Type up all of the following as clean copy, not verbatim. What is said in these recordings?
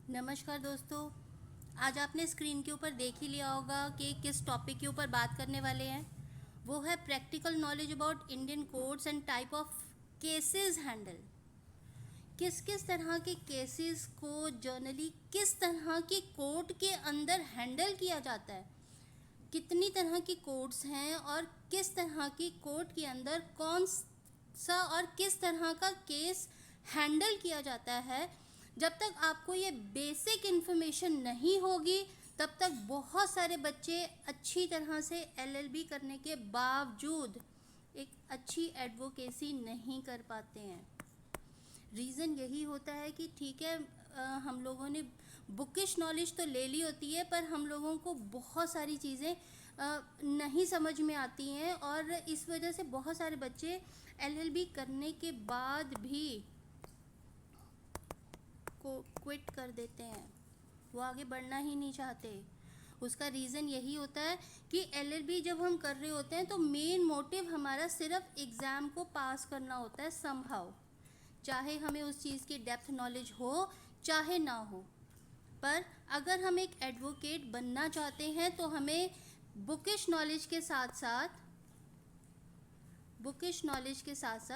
नमस्कार दोस्तों। आज आपने स्क्रीन के ऊपर देख ही लिया होगा कि किस टॉपिक के ऊपर बात करने वाले हैं। वो है practical knowledge about Indian courts and type of cases handle. किस किस तरह के केसेस को जर्नली किस तरह की कोर्ट के अंदर हैंडल किया जाता है, कितनी तरह की कोर्ट्स हैं और किस तरह की कोर्ट के अंदर कौन सा और किस तरह का केस हैंडल किया जाता है। जब तक आपको ये बेसिक इन्फॉर्मेशन नहीं होगी तब तक बहुत सारे बच्चे अच्छी तरह से एलएलबी करने के बावजूद एक अच्छी एडवोकेसी नहीं कर पाते हैं। रीज़न यही होता है कि ठीक है, हम लोगों ने बुकिश नॉलेज तो ले ली होती है पर हम लोगों को बहुत सारी चीज़ें नहीं समझ में आती हैं और इस वजह से बहुत सारे बच्चे एलएलबी करने के बाद भी को क्विट कर देते हैं, वो आगे बढ़ना ही नहीं चाहते। उसका रीज़न यही होता है कि एलएलबी जब हम कर रहे होते हैं तो मेन मोटिव हमारा सिर्फ एग्ज़ाम को पास करना होता है समहाउ, चाहे हमें उस चीज़ की डेप्थ नॉलेज हो चाहे ना हो। पर अगर हम एक एडवोकेट बनना चाहते हैं तो हमें बुकिश नॉलेज के साथ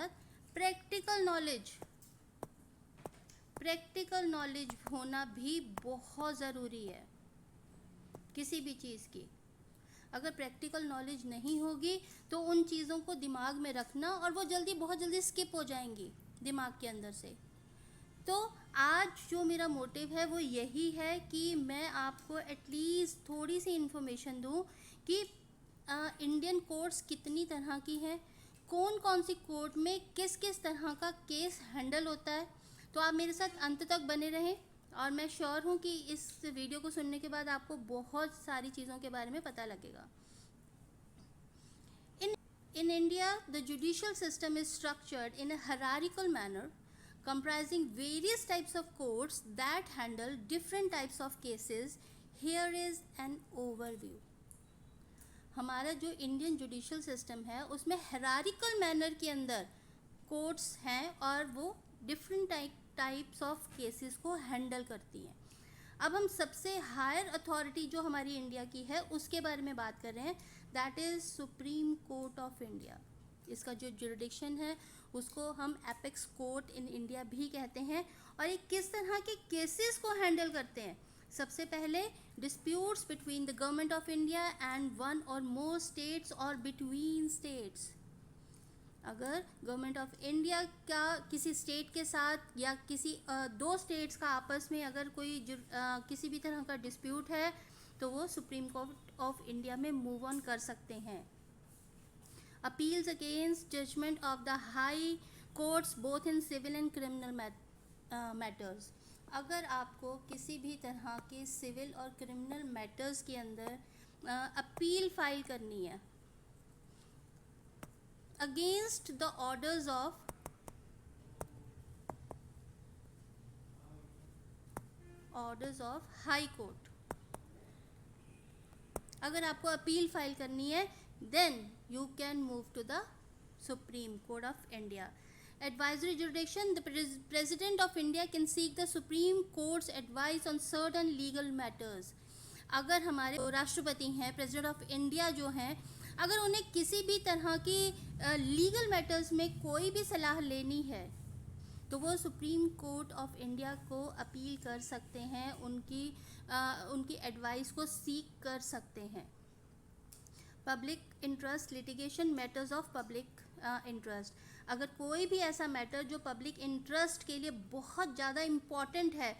प्रैक्टिकल नॉलेज होना भी बहुत ज़रूरी है किसी भी चीज़ की। अगर प्रैक्टिकल नॉलेज नहीं होगी तो उन चीज़ों को दिमाग में रखना और वो बहुत जल्दी स्किप हो जाएंगी दिमाग के अंदर से। तो आज जो मेरा मोटिव है वो यही है कि मैं आपको एटलीस्ट थोड़ी सी इन्फॉर्मेशन दूं कि इंडियन कोर्ट्स कितनी तरह की हैं, कौन कौन सी कोर्ट में किस किस तरह का केस हैंडल होता है। तो आप मेरे साथ अंत तक बने रहें और मैं श्योर हूँ कि इस वीडियो को सुनने के बाद आपको बहुत सारी चीज़ों के बारे में पता लगेगा। In India, the judicial system is structured in a hierarchical manner comprising various types of courts that handle different types of cases. Here is an overview. हमारा जो इंडियन जुडिशल सिस्टम है उसमें हायरार्किकल मैनर के अंदर courts हैं और वो different types of cases को हैंडल करती हैं। अब हम सबसे हायर अथॉरिटी जो हमारी इंडिया की है उसके बारे में बात कर रहे हैं, that is supreme Court of India. इसका जो जुरिडिक्शन है उसको हम एपेक्स कोर्ट इन इंडिया भी कहते हैं। और ये किस तरह के केसेस को हैंडल करते हैं? सबसे पहले disputes between the government of India and one और मोर स्टेट्स और बिटवीन स्टेट्स। अगर गवर्नमेंट ऑफ इंडिया का किसी स्टेट के साथ या किसी दो स्टेट्स का आपस में अगर कोई किसी भी तरह का डिस्प्यूट है तो वो सुप्रीम कोर्ट ऑफ इंडिया में मूव ऑन कर सकते हैं। Appeals against judgement of the high courts both in civil and criminal matters. अगर आपको किसी भी तरह के सिविल और क्रिमिनल मैटर्स के अंदर अपील फाइल करनी है against the orders of high court, अगर आपको अपील फाइल करनी है then you can move to the Supreme Court of India. Advisory jurisdiction, the President of India can seek the Supreme Court's advice on certain legal matters. अगर हमारे राष्ट्रपति हैं, president of India जो हैं, अगर उन्हें किसी भी तरह की लीगल मैटर्स में कोई भी सलाह लेनी है तो वो सुप्रीम कोर्ट ऑफ इंडिया को अपील कर सकते हैं, उनकी एडवाइस को सीक कर सकते हैं। Public interest litigation, matters of public interest. अगर कोई भी ऐसा मैटर जो पब्लिक इंटरेस्ट के लिए बहुत ज़्यादा इम्पॉर्टेंट है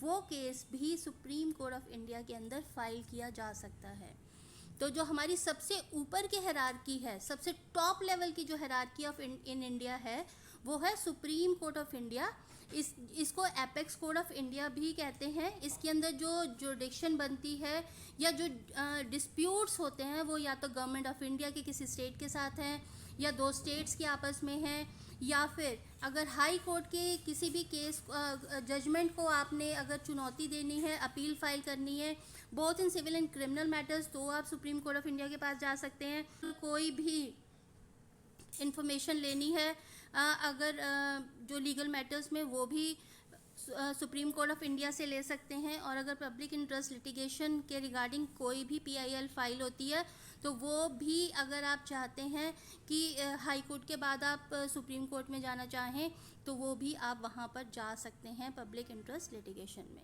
वो केस भी सुप्रीम कोर्ट ऑफ इंडिया के अंदर फाइल किया जा सकता है। तो जो हमारी सबसे ऊपर की हायरार्की है, सबसे टॉप लेवल की जो हायरार्की ऑफ इन इंडिया है वो है सुप्रीम कोर्ट ऑफ इंडिया। इसको एपेक्स कोर्ट ऑफ इंडिया भी कहते हैं। इसके अंदर जो जुरिडिक्शन बनती है या जो डिस्प्यूट्स होते हैं वो या तो गवर्नमेंट ऑफ इंडिया के किसी स्टेट के साथ हैं या दो स्टेट्स के आपस में हैं, या फिर अगर हाई कोर्ट के किसी भी केस जजमेंट को आपने अगर चुनौती देनी है, अपील फाइल करनी है both in civil and criminal matters, तो आप सुप्रीम कोर्ट ऑफ इंडिया के पास जा सकते हैं। कोई भी इंफॉर्मेशन लेनी है अगर जो लीगल मैटर्स में, वो भी सुप्रीम कोर्ट ऑफ इंडिया से ले सकते हैं। और अगर पब्लिक इंटरेस्ट लिटिगेशन के रिगार्डिंग कोई भी PIL फाइल होती है तो वो भी अगर आप चाहते हैं कि हाई कोर्ट के बाद आप सुप्रीम कोर्ट में जाना चाहें तो वो भी आप वहाँ पर जा सकते हैं पब्लिक इंटरेस्ट लिटिगेशन में।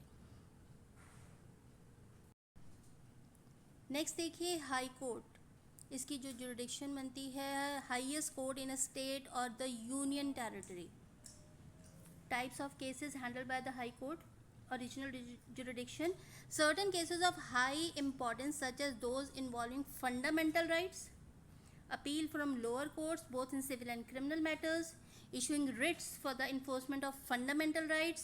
नेक्स्ट देखिए हाई कोर्ट, इसकी जो जुरिडिक्शन बनती है highest court in a state और the union territory. Types of cases handled by the high court, original jurisdiction, certain cases of high importance such as those involving fundamental rights, appeal from lower courts both in civil and criminal matters, issuing writs for the enforcement of fundamental rights।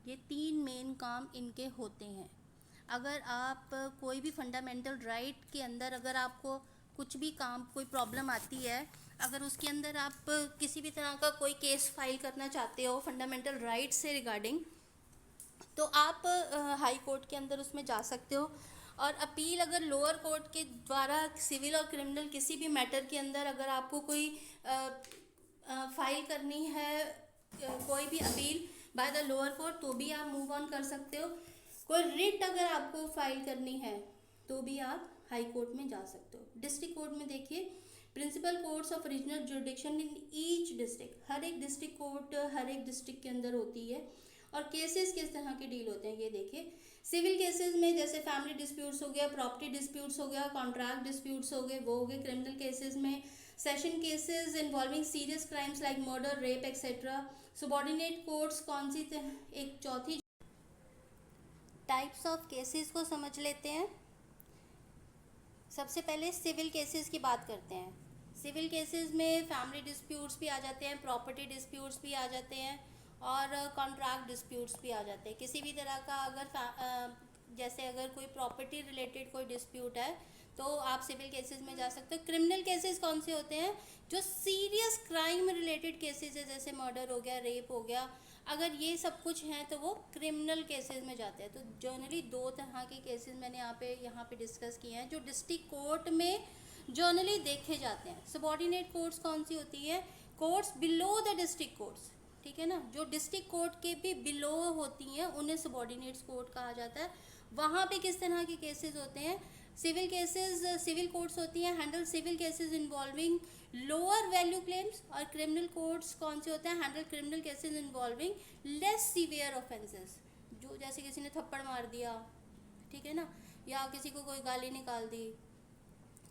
ये 3 main काम इनके होते हैं। अगर आप कोई भी fundamental right के अंदर अगर आपको कुछ भी काम कोई प्रॉब्लम आती है, अगर उसके अंदर आप किसी भी तरह का कोई केस फाइल करना चाहते हो फंडामेंटल राइट से रिगार्डिंग, तो आप हाई कोर्ट के अंदर उसमें जा सकते हो। और अपील अगर लोअर कोर्ट के द्वारा सिविल और क्रिमिनल किसी भी मैटर के अंदर अगर आपको कोई फाइल करनी है कोई भी appeal by the lower court तो भी आप मूव ऑन कर सकते हो। कोई रिट अगर आपको फाइल करनी है तो भी आप हाई कोर्ट में जा सकते हो। डिस्ट्रिक्ट कोर्ट में देखिए principal courts of regional jurisdiction in each district, हर एक डिस्ट्रिक्ट कोर्ट हर एक डिस्ट्रिक्ट के अंदर होती है। और केसेस किस तरह के डील होते हैं ये देखिए। सिविल केसेस में जैसे फैमिली डिस्प्यूट्स हो गया, प्रॉपर्टी डिस्प्यूट्स हो गया, कॉन्ट्रैक्ट डिस्प्यूट्स हो गए, वो हो गए। क्रिमिनल केसेस में session cases involving serious crimes like murder, rape etcetera. Subordinate courts कौन सी एक चौथी। टाइप्स ऑफ केसेस को समझ लेते हैं। सबसे पहले सिविल केसेस की बात करते हैं। सिविल केसेस में फैमिली डिस्प्यूट्स भी आ जाते हैं, प्रॉपर्टी डिस्प्यूट्स भी आ जाते हैं और कॉन्ट्रैक्ट डिस्प्यूट्स भी आ जाते हैं। किसी भी तरह का अगर जैसे अगर कोई प्रॉपर्टी रिलेटेड कोई डिस्प्यूट है तो आप सिविल केसेस में जा सकते हो। क्रिमिनल केसेस कौन से होते हैं? जो सीरियस क्राइम रिलेटेड केसेस है, जैसे मर्डर हो गया, रेप हो गया, अगर ये सब कुछ हैं तो वो क्रिमिनल केसेस में जाते हैं। तो जनरली 2 तरह के केसेस मैंने यहाँ पे डिस्कस किए हैं जो डिस्ट्रिक्ट कोर्ट में जनरली देखे जाते हैं। सबॉर्डिनेट कोर्ट्स कौन सी होती है? Courts below the district courts, ठीक है ना, जो डिस्ट्रिक्ट कोर्ट के भी बिलो होती हैं उन्हें सबॉर्डिनेट्स कोर्ट कहा जाता है। वहाँ पे किस तरह के केसेस होते हैं? सिविल केसेस, सिविल कोर्ट्स होती हैं handle civil cases involving lower value claims. और क्रिमिनल कोर्ट्स कौन से होते हैं? Handle criminal cases involving less severe offences, जो जैसे किसी ने थप्पड़ मार दिया, ठीक है ना, या किसी को कोई गाली निकाल दी,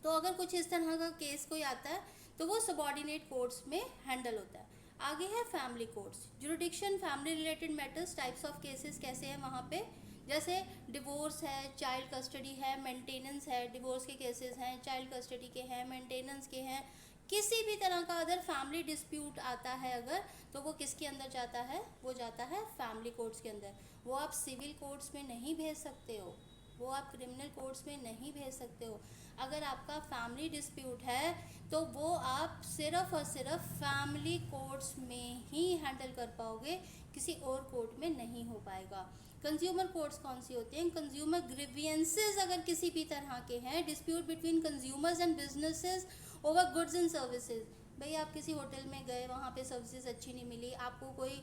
तो अगर कुछ इस तरह का केस कोई आता है तो वो सबॉर्डिनेट कोर्ट्स में हैंडल होता है। आगे है family courts. Jurisdiction family related matters, types of cases कैसे हैं वहाँ पे, जैसे डिवोर्स है, चाइल्ड कस्टडी है, मेंटेनेंस है। डिवोर्स के केसेस हैं, चाइल्ड कस्टडी के हैं, मेंटेनेंस के हैं। किसी भी तरह का अगर फैमिली डिस्प्यूट आता है अगर, तो वो किसके अंदर जाता है? वो जाता है फैमिली कोर्ट्स के अंदर। वो आप सिविल कोर्ट्स में नहीं भेज सकते हो, वो आप क्रिमिनल कोर्ट्स में नहीं भेज सकते हो। अगर आपका फैमिली डिस्प्यूट है तो वो आप सिर्फ और सिर्फ फैमिली कोर्ट्स में ही हैंडल कर पाओगे, किसी और कोर्ट में नहीं हो पाएगा। कंज्यूमर कोर्ट्स कौन सी होती हैं? कंज्यूमर ग्रीवियंसेस अगर किसी भी तरह के हैं, dispute between consumers and businesses over goods and services. भाई आप किसी होटल में गए, वहाँ पे सर्विसेज अच्छी नहीं मिली, आपको कोई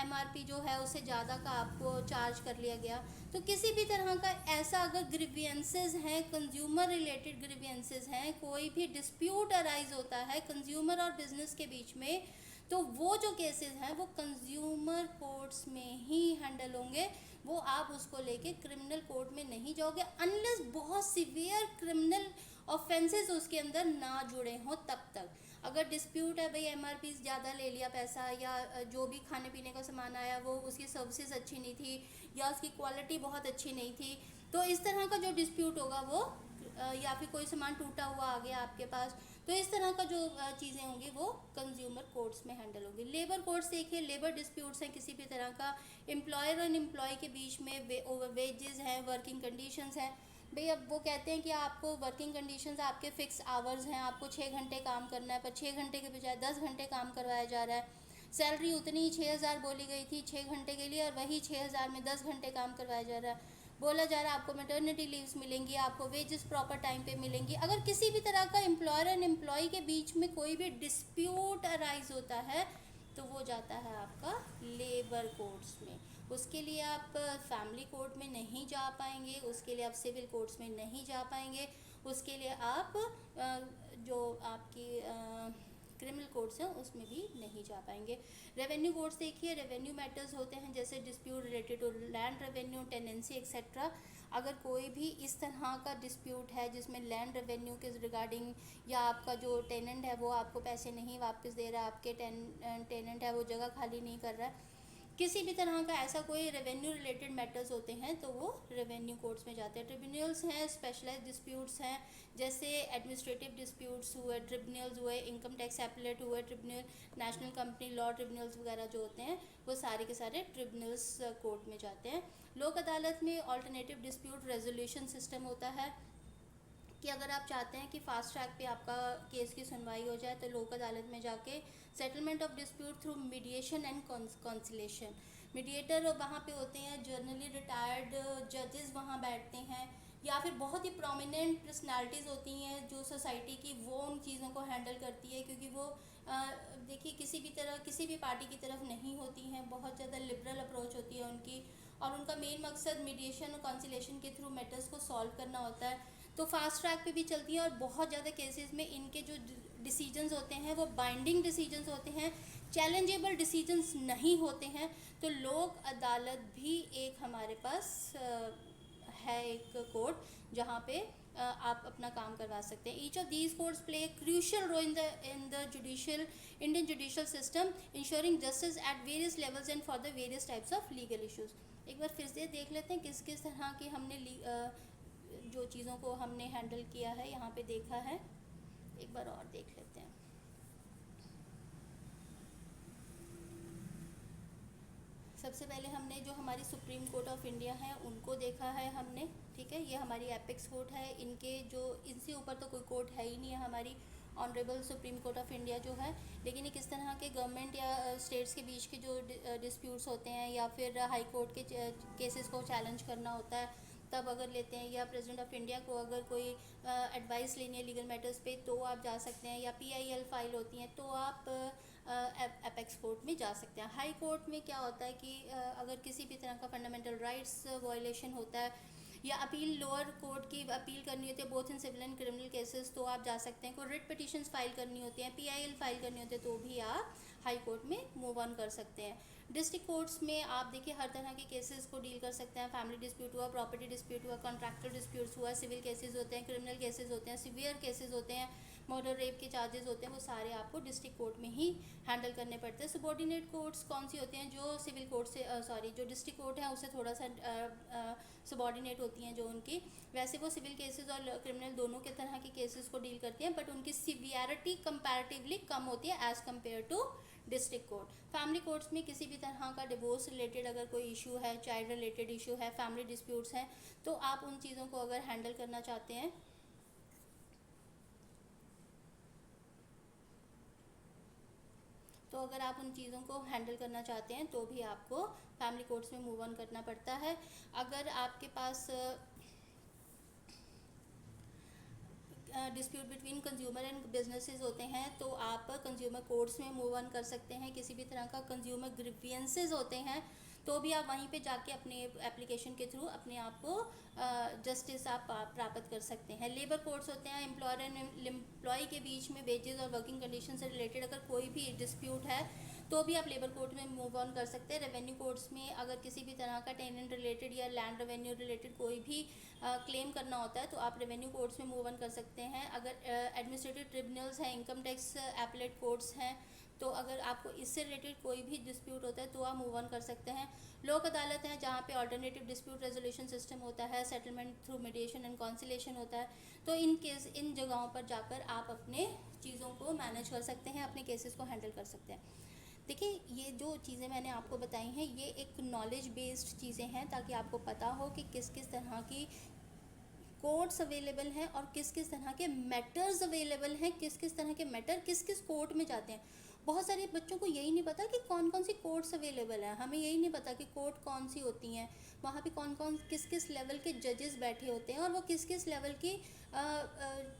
MRP जो है उससे ज़्यादा का आपको चार्ज कर लिया गया, तो किसी भी तरह का ऐसा अगर ग्रीवियंसेस हैं, कंज्यूमर रिलेटेड ग्रीवियंसेस हैं, कोई भी डिस्प्यूट अराइज होता है कंज्यूमर और बिजनेस के बीच में, तो वो जो केसेस हैं वो कंज्यूमर कोर्ट्स में ही हैंडल होंगे। वो आप उसको लेके क्रिमिनल कोर्ट में नहीं जाओगे अनलेस बहुत सीवियर क्रिमिनल ऑफेंसेस उसके अंदर ना जुड़े हों तब तक। अगर डिस्प्यूट है, भाई MRP ज़्यादा ले लिया पैसा, या जो भी खाने पीने का सामान आया वो उसकी सर्विसेज अच्छी नहीं थी, या उसकी क्वालिटी बहुत अच्छी नहीं थी, तो इस तरह का जो डिस्प्यूट होगा वो या फिर कोई सामान टूटा हुआ आ गया आपके पास, तो इस तरह का जो चीज़ें होंगी वो कंज्यूमर कोर्ट्स में हैंडल होगी। लेबर कोर्ट्स देखिए, लेबर डिस्प्यूट्स हैं किसी भी तरह का, एम्प्लॉयर और एम्प्लॉय के बीच में ओवर वेजेस हैं, वर्किंग कंडीशंस हैं। भाई अब वो कहते हैं कि आपको वर्किंग कंडीशंस, आपके फिक्स आवर्स हैं, आपको 6 घंटे काम करना है, पर 6 घंटे के बजाय 10 घंटे काम करवाया जा रहा है। सैलरी उतनी 6,000 बोली गई थी 6 घंटे के लिए, और वही 6,000 में 10 घंटे काम करवाया जा रहा है। बोला जा रहा है आपको मैटरनिटी लीव्स मिलेंगी, आपको वेजेस प्रॉपर टाइम पे मिलेंगी। अगर किसी भी तरह का एम्प्लॉयर एंड एम्प्लॉय के बीच में कोई भी डिस्प्यूट अराइज होता है तो वो जाता है आपका लेबर कोर्ट्स में। उसके लिए आप फैमिली कोर्ट में नहीं जा पाएंगे, उसके लिए आप सिविल कोर्ट्स में नहीं जा पाएंगे, उसके लिए आप जो आपकी क्रिमिनल कोर्ट्स हैं उसमें भी नहीं जा पाएंगे। रेवेन्यू कोर्ट्स देखिए, रेवेन्यू मैटर्स होते हैं जैसे dispute related to land revenue, tenancy etcetera. अगर कोई भी इस तरह का डिस्प्यूट है जिसमें लैंड रेवेन्यू के रिगार्डिंग, या आपका जो टेनेंट है वो आपको पैसे नहीं वापस दे रहा है, आपके टेनेंट है वो जगह खाली नहीं कर रहा है, किसी भी तरह का ऐसा कोई रेवेन्यू रिलेटेड मैटर्स होते हैं तो वो रेवेन्यू कोर्ट्स में जाते हैं। ट्रिब्यूनल्स हैं, स्पेशलाइज्ड डिस्प्यूट्स हैं, जैसे एडमिनिस्ट्रेटिव डिस्प्यूट्स हुए, ट्रिब्यूनल्स हुए, इनकम टैक्स एपलेट हुए, tribunal, national company law tribunals वगैरह जो होते हैं वो सारे के सारे ट्रिब्यूनल्स कोर्ट में जाते हैं। लोक अदालत में ऑल्टरनेटिव डिस्प्यूट रेजोल्यूशन सिस्टम होता है कि अगर आप चाहते हैं कि फास्ट ट्रैक पे आपका केस की सुनवाई हो जाए तो लोक अदालत में जाके settlement of dispute through mediation and conciliation, mediator वहाँ पे होते हैं, जनरली रिटायर्ड जजेस वहाँ बैठते हैं, या फिर बहुत ही प्रोमिनेंट पर्सनालिटीज़ होती हैं जो सोसाइटी की, वो उन चीज़ों को हैंडल करती है, क्योंकि वो देखिए किसी भी तरह किसी भी पार्टी की तरफ नहीं होती हैं, बहुत ज़्यादा लिबरल अप्रोच होती है उनकी, और उनका मेन मकसद मीडिएशन और कॉन्सिलेशन के थ्रू मैटर्स को सॉल्व करना होता है। तो फास्ट ट्रैक पे भी चलती है, और बहुत ज़्यादा केसेस में इनके जो डिसीजंस होते हैं वो बाइंडिंग डिसीजंस होते हैं, चैलेंजेबल डिसीजंस नहीं होते हैं। तो लोक अदालत भी एक हमारे पास है एक कोर्ट जहाँ पे आप अपना काम करवा सकते हैं। Each of these courts play crucial role in the judicial Indian judicial system, ensuring justice at various levels and for the various types of legal issues. एक बार फिर से देख लेते हैं किस किस तरह की हमने जो चीज़ों को हमने हैंडल किया है, यहाँ पे देखा है, एक बार और देख लेते हैं। सबसे पहले हमने जो हमारी सुप्रीम कोर्ट ऑफ इंडिया है उनको देखा है हमने, ठीक है, ये हमारी एपेक्स कोर्ट है, इनके जो इनसे ऊपर तो कोई कोर्ट है ही नहीं है हमारी, honourable supreme Court of India जो है। लेकिन ये किस तरह के गवर्नमेंट या स्टेट्स के बीच के जो डिस्प्यूट्स होते हैं या फिर हाई कोर्ट के केसेस को चैलेंज करना होता है तब अगर लेते हैं, या प्रेसिडेंट ऑफ इंडिया को अगर कोई एडवाइस लेनी है लीगल मैटर्स पे तो आप जा सकते हैं, या PIL फाइल होती हैं तो आप एपेक्स कोर्ट में जा सकते हैं। हाई कोर्ट में क्या होता है कि अगर किसी भी तरह का फंडामेंटल राइट्स वायलेशन होता है या अपील लोअर कोर्ट की अपील करनी होती है both in civil and criminal cases तो आप जा सकते हैं। कोई रिट पिटिशंस फाइल करनी होती हैं, PIL फाइल करनी होती है तो भी आप हाई कोर्ट में मूव ऑन कर सकते हैं। डिस्ट्रिक्ट कोर्ट्स में आप देखिए हर तरह के केसेस को डील कर सकते हैं, फैमिली डिस्प्यूट हुआ, प्रॉपर्टी डिस्प्यूट हुआ, कॉन्ट्रैक्चुअल डिस्प्यूट्स हुआ, सिविल केसेस होते हैं, क्रिमिनल केसेस होते हैं, सीवियर केसेस होते हैं, मर्डर रेप के चार्जेस होते हैं, वो सारे आपको डिस्ट्रिक्ट कोर्ट में ही हैंडल करने पड़ते हैं। सबॉर्डिनेट कोर्ट्स कौन सी होती हैं, जो सिविल कोर्ट से जो डिस्ट्रिक्ट कोर्ट है उससे थोड़ा सा सबॉर्डिनेट होती हैं जो उनकी, वैसे वो सिविल केसेस और क्रिमिनल दोनों के तरह के केसेस को डील करती हैं, बट उनकी सिवियरिटी कंपैरेटिवली कम होती है as compare to district court. Family courts में किसी भी तरह का डिवोर्स रिलेटेड अगर कोई इशू है, चाइल्ड रिलेटेड इशू है, फैमिली डिस्प्यूट्स हैं, तो आप उन चीज़ों को अगर हैंडल करना चाहते हैं तो अगर आप उन चीज़ों को हैंडल करना चाहते हैं तो भी आपको फैमिली कोर्ट्स में मूव ऑन करना पड़ता है। अगर आपके पास dispute between consumer and businesses होते हैं तो आप कंज्यूमर कोर्ट्स में मूव ऑन कर सकते हैं। किसी भी तरह का कंज्यूमर ग्रीवियंसेस होते हैं तो भी आप वहीं पे जाके अपने एप्लीकेशन के थ्रू अपने आप को जस्टिस आप प्राप्त कर सकते हैं। लेबर कोर्ट्स होते हैं, एम्प्लॉयर एंड एम्प्लॉय के बीच में वेजेस और वर्किंग कंडीशन से रिलेटेड अगर कोई भी डिस्प्यूट है तो भी आप लेबर कोर्ट में मूव ऑन कर सकते हैं। रेवेन्यू कोर्ट्स में अगर किसी भी तरह का टेनेंट रिलेटेड या लैंड रेवेन्यू रिलेटेड कोई भी क्लेम करना होता है तो आप रेवेन्यू कोर्ट्स में मूव ऑन कर सकते हैं। अगर एडमिनिस्ट्रेटिव ट्रिब्यूनल्स हैं, इनकम टैक्स एपलेट कोर्ट्स हैं, तो अगर आपको इससे रिलेटेड कोई भी डिस्प्यूट होता है तो आप मूव ऑन कर सकते हैं। लोक अदालत है जहाँ पे ऑल्टरनेटिव डिस्प्यूट रेजोल्यूशन सिस्टम होता है, settlement through mediation and conciliation होता है। तो इन जगहों पर जाकर आप अपने चीज़ों को मैनेज कर सकते हैं, अपने केसेस को हैंडल कर सकते हैं। देखिए ये जो चीज़ें मैंने आपको बताई हैं ये एक नॉलेज बेस्ड चीज़ें हैं ताकि आपको पता हो कि किस किस तरह की कोर्ट्स अवेलेबल हैं और किस किस तरह के मैटर्स अवेलेबल हैं, किस किस तरह के मैटर किस किस कोर्ट में जाते हैं। बहुत सारे बच्चों को यही नहीं पता कि कौन कौन सी कोर्ट्स अवेलेबल हैं, हमें यही नहीं पता कि कोर्ट कौन सी होती हैं, वहाँ पे कौन कौन किस किस लेवल के जजेस बैठे होते हैं और वो किस किस लेवल की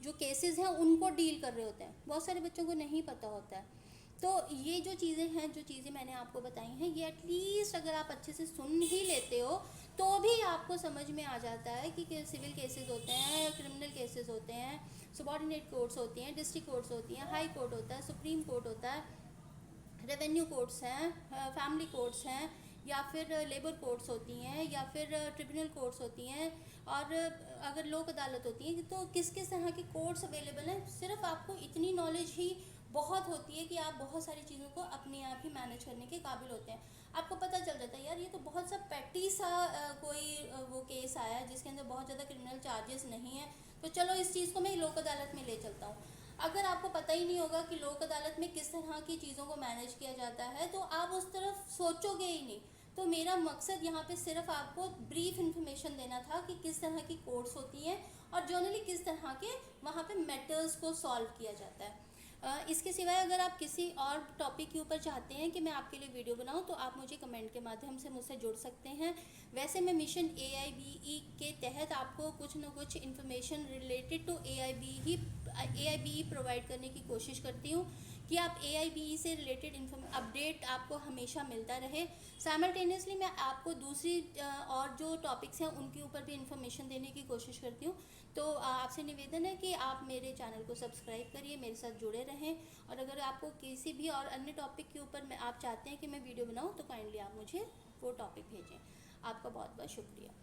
जो केसेस हैं उनको डील कर रहे होते हैं, बहुत सारे बच्चों को नहीं पता होता है। तो ये जो चीज़ें हैं, जो चीज़ें मैंने आपको बताई हैं, ये एटलीस्ट अगर आप अच्छे से सुन ही लेते हो तो भी आपको समझ में आ जाता है कि सिविल केसेस होते हैं, क्रिमिनल केसेस होते हैं, सबॉर्डिनेट कोर्ट्स होती हैं, डिस्ट्रिक्ट कोर्ट्स होती हैं, हाई कोर्ट होता है, सुप्रीम कोर्ट होता है, रेवेन्यू कोर्ट्स हैं, फैमिली कोर्ट्स हैं, या फिर लेबर कोर्ट्स होती हैं, या फिर ट्रिब्यूनल कोर्ट्स होती हैं, और अगर लोक अदालत होती है, तो किस किस तरह की कोर्ट्स अवेलेबल हैं। सिर्फ आपको इतनी नॉलेज ही बहुत होती है कि आप बहुत सारी चीज़ों को अपने आप ही मैनेज करने के काबिल होते हैं। आपको पता चल जाता है यार ये तो बहुत सा पैटी सा वो केस आया है जिसके अंदर बहुत ज़्यादा क्रिमिनल चार्जेस नहीं है, तो चलो इस चीज़ को मैं लोक अदालत में ले चलता हूँ। अगर आपको पता ही नहीं होगा कि लोक अदालत में किस तरह की चीज़ों को मैनेज किया जाता है तो आप उस तरफ सोचोगे ही नहीं। तो मेरा मकसद यहाँ पे सिर्फ आपको ब्रीफ इन्फॉर्मेशन देना था कि किस तरह की कोर्ट्स होती हैं और जनरली किस तरह के वहाँ पे मैटर्स को सॉल्व किया जाता है। इसके सिवाय अगर आप किसी और टॉपिक के ऊपर चाहते हैं कि मैं आपके लिए वीडियो बनाऊं तो आप मुझे कमेंट के माध्यम से मुझसे जुड़ सकते हैं। वैसे मैं मिशन AIBE के तहत आपको कुछ न कुछ information related to AIBE provide करने की कोशिश करती हूँ कि आप AIBE से रिलेटेड अपडेट आपको हमेशा मिलता रहे। साइमल्टेनियसली मैं आपको दूसरी और जो टॉपिक्स हैं उनके ऊपर भी इंफॉर्मेशन देने की कोशिश करती हूँ। तो आपसे निवेदन है कि आप मेरे चैनल को सब्सक्राइब करिए, मेरे साथ जुड़े रहें, और अगर आपको किसी भी और अन्य टॉपिक के ऊपर आप चाहते हैं कि मैं वीडियो बनाऊँ तो काइंडली आप मुझे वो टॉपिक भेजें। आपका बहुत बहुत शुक्रिया।